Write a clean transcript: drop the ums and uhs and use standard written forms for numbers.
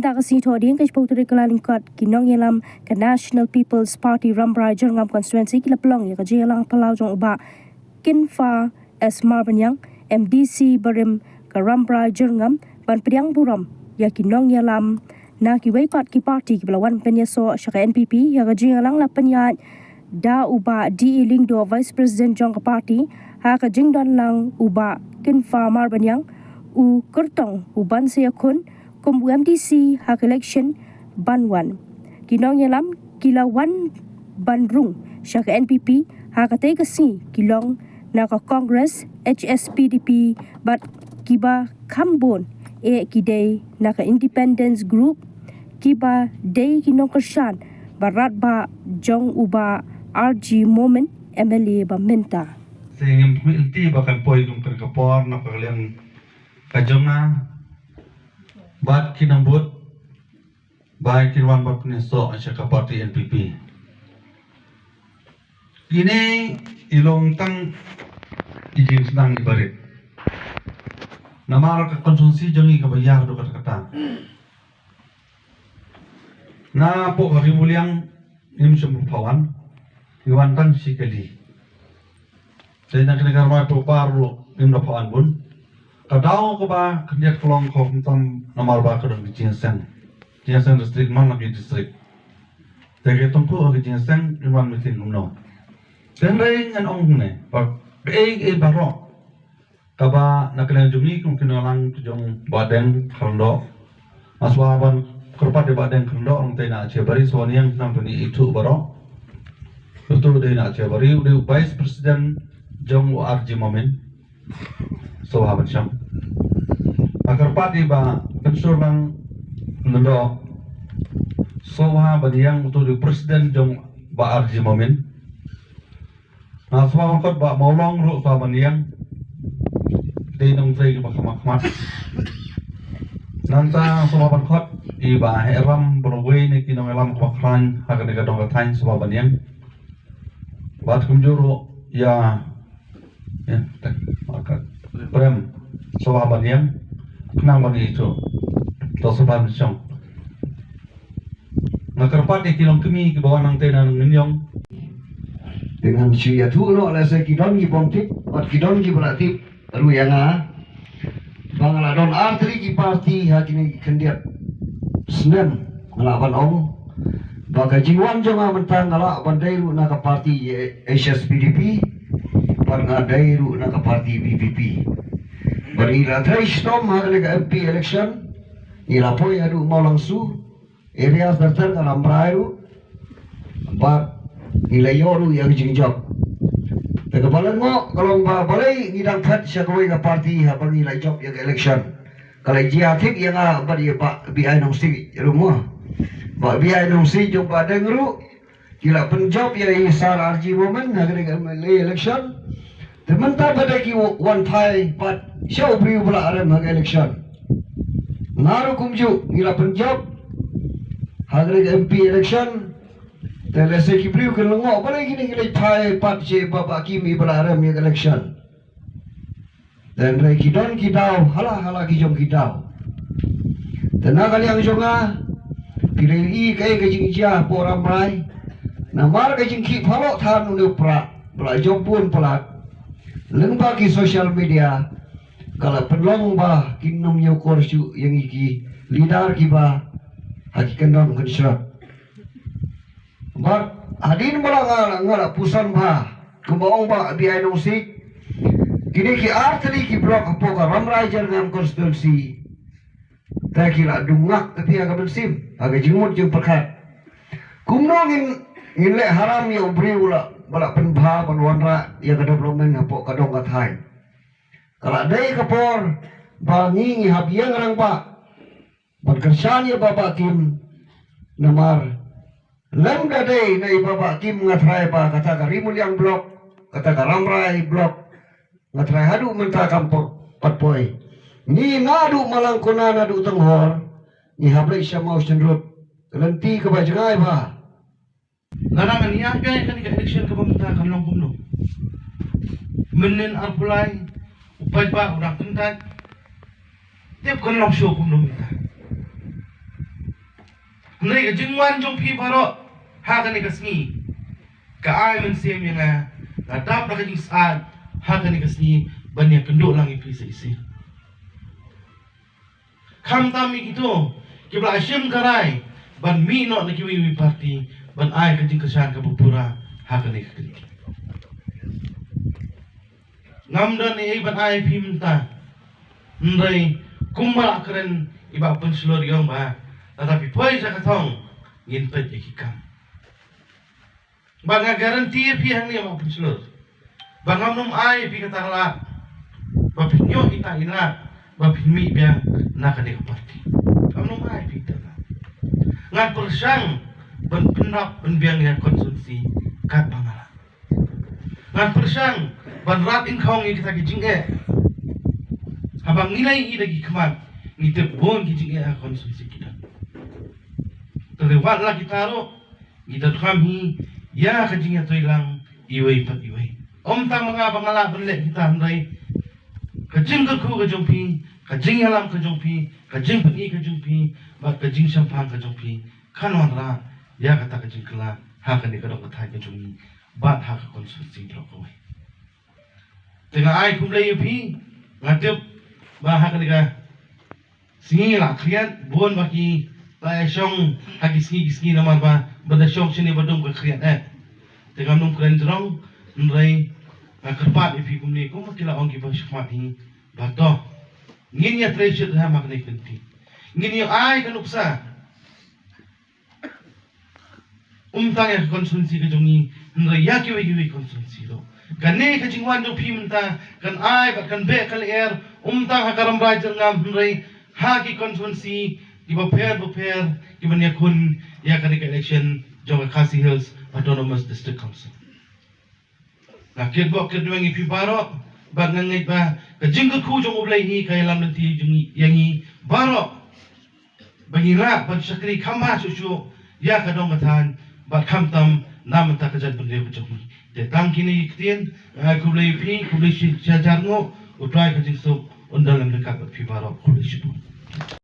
minta kasi toding ke sepuluh kelangkat kinong yelam ke National People's Party Rambrai Jerngam konstituensi kila pelong ya ke jelang pelau jong uba Kinfa S Marbanyang MDC Barim ke Rambrai Jerngam ban pediang buram ya kinong yelam na kiwai pat ki parti ki belawan penyeso syaka NPP ya ke jelang la penyat da uba di lingdo Vice President jong ke parti ha ke jingdon lang uba Kinfa Marbanyang u kertong uban sayakun Kumbu MDC hak election banwan. Kinong yelam kilawan bandrung syaka NPP hak tegasi kilong naka Congress HSPDP bat kiba kambon kidai naka Independence Group kiba day kinong kersan barat ba jong uba RG Moment MLA ba menta. Sehingga milti bahkan poin untuk kapor nak kalian kajonga bat kinambut baik kinwan bat peneso syaka parti NPP. Ini ilong tang izin senang ibarit. Nama ke konsumsi jangi kebayar do kata-kata. Na po hari muliang nim sempupawan iwan tang sikali. Saya nak kena karma po paru nim pawan bun. Kadau ko ba kandiat kolong ko tam nomor ba ko di Jinseng district man lagi district. Tapi tungku agi Jinseng iwan mesin umno. Dan ring an ong ne ba baro. Kaba nakala jumi kung kinalang jong badeng khando. Aswaban korpat de badeng khando ong tay na che bari so niang nam ni itu baro. Betul de na che bari udah Vice President jong RG Moment. So haban syam. Agar pati ba pensur bang nendo soha badiang untuk di presiden jong ba RG Moment. Nah soha kot ba maulong ru soha badiang di nong tray ba kamak. Nanta soha ban kot iba heram berwe ni kinong elam kamakran haga de gadong katain soha badiang. Bat kumjuru ya tak makat. Prem soha badiang kenang bani itu tosoban syong nakarpati kilong kami ke bawah nang tena nang ninyong dengan siya tu no ala sa kidon gi pomtik at kidon gi berarti ruyanga bangala don artri ki parti hakini kendiat senen ngalaban ong baga jiwan jonga mentang ngala bandairu na ka parti HSPDP pangandairu na ka parti BPP. Barila Tristom hagalega MP election ila poi adu maulang su area serta Rambrai ba ila yoru yang jingjok daga balan mo kalong ba balai ngidang phat siya kawai ka party habang ila job yang election kalai jiatik yang ba dia ba BI nong si rumo ba BI nong si jong ba dengru kila penjob ya isar RG Moment hagalega election Tementar pada ki one thai pat show beriu pula aram hak election. Naru kumju ila penjab hagre MP election. Telese ki beriu ke lengok pada gini ila thai pat je baba kimi pula aram hak election. Dan rei kidon kidau hala ki jom kidau. Tenang kali yang jonga pilih i kai ke jingjia poram rai. Namar ke jingki phalok than unu pra pula jom pun pula lengba ki social media kalau pelong ba kinom yo korsu yang iki lidar ki ba hakikan dong kensrat ba adin bala ngala pusan ba kumbaong ba BI nong si kini ki arteri ki blok apo ka Rambrai Jerngam konstituensi ta kila dungak tapi aga bensim aga jimut jeng perkat kumnong in le haram yo briula balak penbha penwanra yang development apo kadong kathai kala dai kapor bangi habiang rang pa berkersan ya baba tim namar lem dai na baba tim ngathrai pa kata ka rimul yang blok kata ka Rambrai blok ngathrai hadu menta kampung patpoi ni ngadu malangkuna nadu tenghor ni hablai syamau sendrut lenti ke bajangai ba Larangan niya kaya kan election ka pamenta kan long kumno. Menen apply upay pa udah tentat. Tiap kan long show kumno minta. Nai ka jingwan jong pi baro ha ka ni kasni ka ai men sem yang na dap na ka jing saat ha ka ni kasni banyak kenduk lang ipi sa isi kam tami ito kibla asyam karay ban mi no na kiwi party ban ai ka jing kasan ka bupura ha ka ni kakini ngam dan ni ban ai pi minta ndai kumbal akren iba pun selur yang ba tetapi poi sa katong nginpet ikikam banga garanti pi hang ni iba pun selur bangam num ai pi katala ba pinyo ita ina ba pinmi bia na ka de parti am num ai pi tala ngan persang ban pendap ban biang ya konsumsi kat bangala ngan persang ban rat in khong ni kita ki jinge habang nilai i lagi kemat ngite bon ki jinge a konsumsi kita terlewat lah kita ro kita kami ya ka jinge toilang iwei pat iwei om ta mga bangala benlek kita andai ka jing ka khu ka jongpi ka jing alam ka jongpi ka jing pat i ka jongpi ba ka jing sampang ka jongpi kanwan ra ya kata ka jing kala ha ka ni ka dong ka thai ka jongi bat ha ka konsumsi dro ko tengah ai kumlai pi ngatep ba ha ka ni ka singi la kriat bon baki la shong hagi ski namar ba bada shong sini badung ka kriat tengah nung kren drong nrai kerpat ipi kumni ko makila ong giba shmati ba to ngin ya treasure ha mak nei kenti ngin yo ai kanuksa tang ya konsumsi ka jongi nrai ya kiwi konsumsi do gane ka jingwan do pi menta kan ai ba kan be kal air tang ha karam rajar ngam nrai ha ki konsumsi iba pair iba niya kun ya kanika election jong Khasi Hills Autonomous District Council nakit bo kedwang ipi baro bag ngangay ba kajing ku jong ublay ni kay lam nanti jong yangi baro bangila pag sakri kama susu ya kadong matan bag kamtam naman ta kajad bende ko jong de tang kini iktien kublay ipi kublay si jarngo utray kajing so undang dekat ipi baro kublay situ